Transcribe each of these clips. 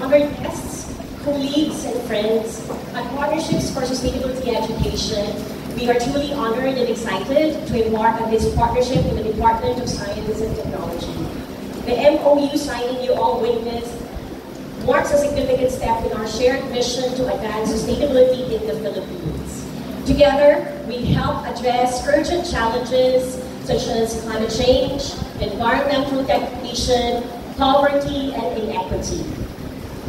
honored guests, colleagues, and friends at Partnerships for Sustainability Education, we are truly honored and excited to embark on this partnership with the Department of Science and Technology. The MOU signing you all witnessed marks a significant step in our shared mission to advance sustainability in the Philippines. Together, we help address urgent challenges such as climate change, environmental degradation, poverty, and inequity,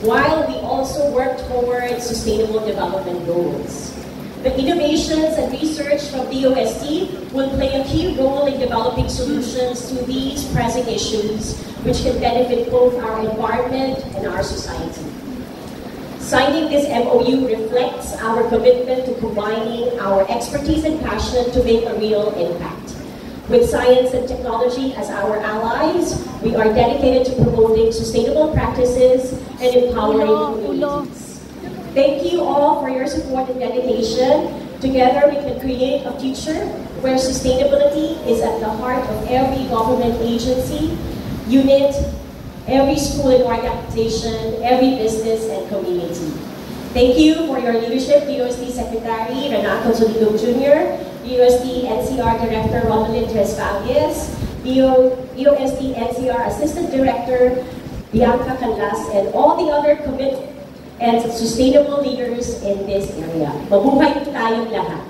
while we also work towards sustainable development goals. The innovations and research from DOST will play a key role in developing solutions to these pressing issues, which can benefit both our environment and our society. Signing this MOU reflects our commitment to combining our expertise and passion to make a real impact. With science and technology as our allies, we are dedicated to promoting sustainable practices and empowering communities. Thank you all for your support and dedication. Together, we can create a future where sustainability is at the heart of every government agency, unit, every school and organization, every business and community. Thank you for your leadership, DOST Secretary Renato Solido Jr., DOST NCR Director Ronaldin Tresvalles, DOST NCR Assistant Director Bianca Canlas, and all the other committed and sustainable leaders in this area. Mabuhay tayong lahat.